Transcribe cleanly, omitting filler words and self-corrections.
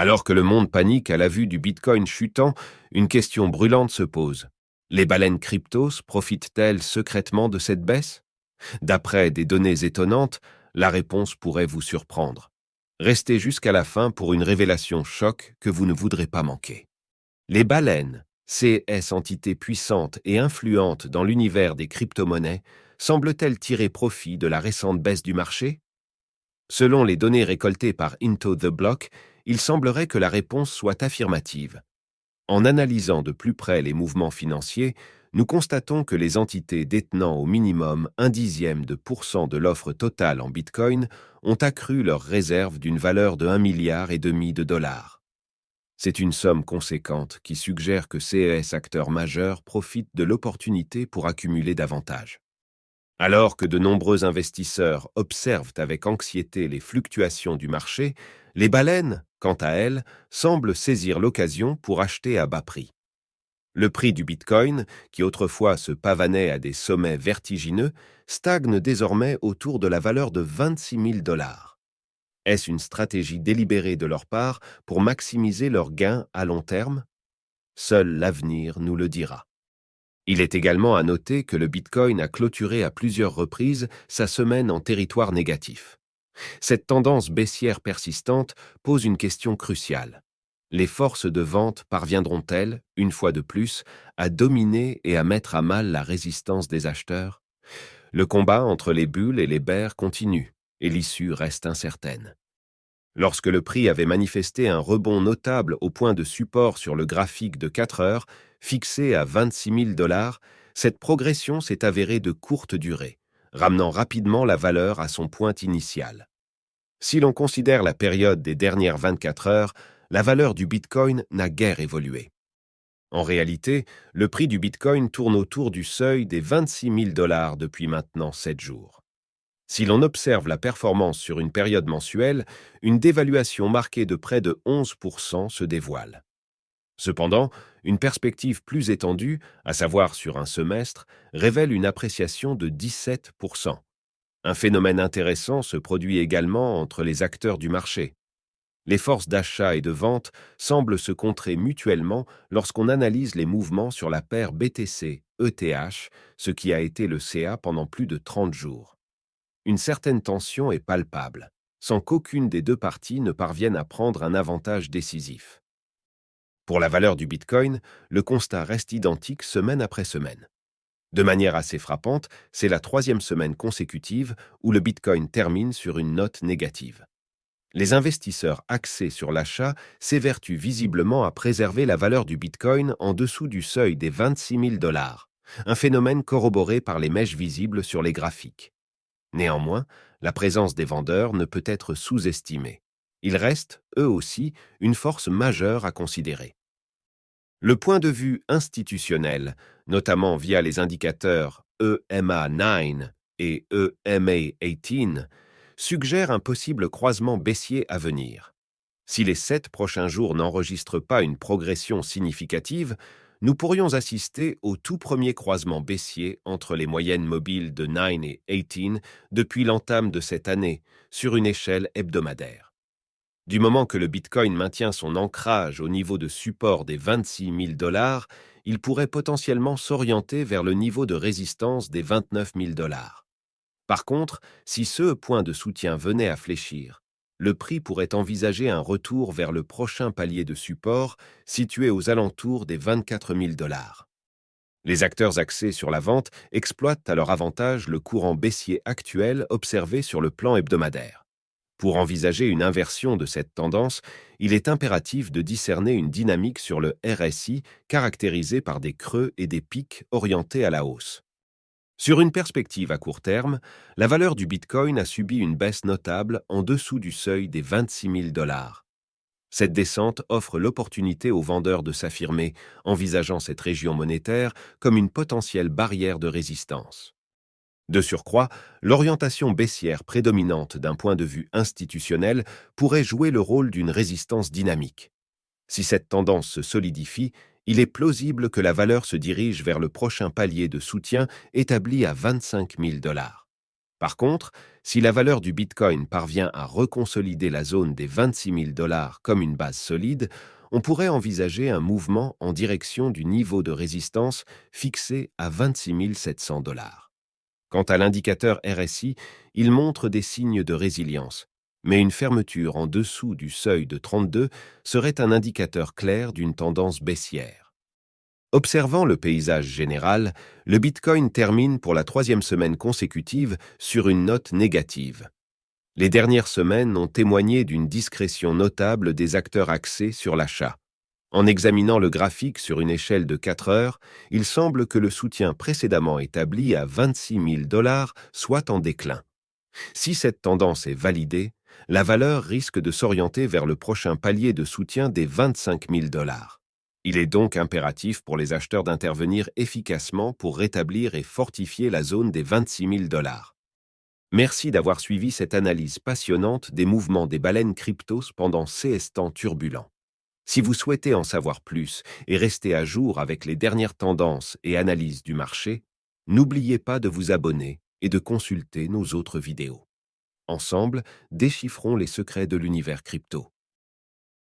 Alors que le monde panique à la vue du Bitcoin chutant, une question brûlante se pose. Les baleines cryptos profitent-elles secrètement de cette baisse? D'après des données étonnantes, la réponse pourrait vous surprendre. Restez jusqu'à la fin pour une révélation choc que vous ne voudrez pas manquer. Les baleines, CS entités puissantes et influentes dans l'univers des crypto-monnaies, semblent-elles tirer profit de la récente baisse du marché? Selon les données récoltées par Into the Block, il semblerait que la réponse soit affirmative. En analysant de plus près les mouvements financiers, nous constatons que les entités détenant au minimum 0,1% de l'offre totale en Bitcoin ont accru leurs réserves d'une valeur de 1,5 milliard de dollars. C'est une somme conséquente qui suggère que ces acteurs majeurs profitent de l'opportunité pour accumuler davantage. Alors que de nombreux investisseurs observent avec anxiété les fluctuations du marché, les baleines, quant à elles, semblent saisir l'occasion pour acheter à bas prix. Le prix du Bitcoin, qui autrefois se pavanait à des sommets vertigineux, stagne désormais autour de la valeur de 26 000 dollars. Est-ce une stratégie délibérée de leur part pour maximiser leurs gains à long terme? Seul l'avenir nous le dira. Il est également à noter que le Bitcoin a clôturé à plusieurs reprises sa semaine en territoire négatif. Cette tendance baissière persistante pose une question cruciale. Les forces de vente parviendront-elles, une fois de plus, à dominer et à mettre à mal la résistance des acheteurs? Le combat entre les bulles et les bears continue, et l'issue reste incertaine. Lorsque le prix avait manifesté un rebond notable au point de support sur le graphique de 4 heures, fixé à 26 000 dollars, cette progression s'est avérée de courte durée, ramenant rapidement la valeur à son point initial. Si l'on considère la période des dernières 24 heures, la valeur du Bitcoin n'a guère évolué. En réalité, le prix du Bitcoin tourne autour du seuil des 26 000 dollars depuis maintenant 7 jours. Si l'on observe la performance sur une période mensuelle, une dévaluation marquée de près de 11% se dévoile. Cependant, une perspective plus étendue, à savoir sur un semestre, révèle une appréciation de 17%. Un phénomène intéressant se produit également entre les acteurs du marché. Les forces d'achat et de vente semblent se contrer mutuellement lorsqu'on analyse les mouvements sur la paire BTC-ETH, ce qui a été le CA pendant plus de 30 jours. Une certaine tension est palpable, sans qu'aucune des deux parties ne parvienne à prendre un avantage décisif. Pour la valeur du Bitcoin, le constat reste identique semaine après semaine. De manière assez frappante, c'est la 3e semaine consécutive où le Bitcoin termine sur une note négative. Les investisseurs axés sur l'achat s'évertuent visiblement à préserver la valeur du Bitcoin en dessous du seuil des 26 000 dollars, un phénomène corroboré par les mèches visibles sur les graphiques. Néanmoins, la présence des vendeurs ne peut être sous-estimée. Ils restent, eux aussi, une force majeure à considérer. Le point de vue institutionnel, notamment via les indicateurs EMA9 et EMA18, suggère un possible croisement baissier à venir. Si les 7 prochains jours n'enregistrent pas une progression significative, nous pourrions assister au tout premier croisement baissier entre les moyennes mobiles de 9 et 18 depuis l'entame de cette année, sur une échelle hebdomadaire. Du moment que le Bitcoin maintient son ancrage au niveau de support des 26 000 dollars, il pourrait potentiellement s'orienter vers le niveau de résistance des 29 000 dollars. Par contre, si ce point de soutien venait à fléchir, le prix pourrait envisager un retour vers le prochain palier de support situé aux alentours des 24 000 dollars. Les acteurs axés sur la vente exploitent à leur avantage le courant baissier actuel observé sur le plan hebdomadaire. Pour envisager une inversion de cette tendance, il est impératif de discerner une dynamique sur le RSI caractérisée par des creux et des pics orientés à la hausse. Sur une perspective à court terme, la valeur du Bitcoin a subi une baisse notable en dessous du seuil des 26 000 dollars. Cette descente offre l'opportunité aux vendeurs de s'affirmer, envisageant cette région monétaire comme une potentielle barrière de résistance. De surcroît, l'orientation baissière prédominante d'un point de vue institutionnel pourrait jouer le rôle d'une résistance dynamique. Si cette tendance se solidifie, il est plausible que la valeur se dirige vers le prochain palier de soutien établi à 25 000 dollars. Par contre, si la valeur du Bitcoin parvient à reconsolider la zone des 26 000 dollars comme une base solide, on pourrait envisager un mouvement en direction du niveau de résistance fixé à 26 700 dollars. Quant à l'indicateur RSI, il montre des signes de résilience, mais une fermeture en dessous du seuil de 32 serait un indicateur clair d'une tendance baissière. Observant le paysage général, le Bitcoin termine pour la troisième semaine consécutive sur une note négative. Les dernières semaines ont témoigné d'une discrétion notable des acteurs axés sur l'achat. En examinant le graphique sur une échelle de 4 heures, il semble que le soutien précédemment établi à 26 000 dollars soit en déclin. Si cette tendance est validée, la valeur risque de s'orienter vers le prochain palier de soutien des 25 000 dollars. Il est donc impératif pour les acheteurs d'intervenir efficacement pour rétablir et fortifier la zone des 26 000 dollars. Merci d'avoir suivi cette analyse passionnante des mouvements des baleines cryptos pendant ces temps turbulents. Si vous souhaitez en savoir plus et rester à jour avec les dernières tendances et analyses du marché, n'oubliez pas de vous abonner et de consulter nos autres vidéos. Ensemble, déchiffrons les secrets de l'univers crypto.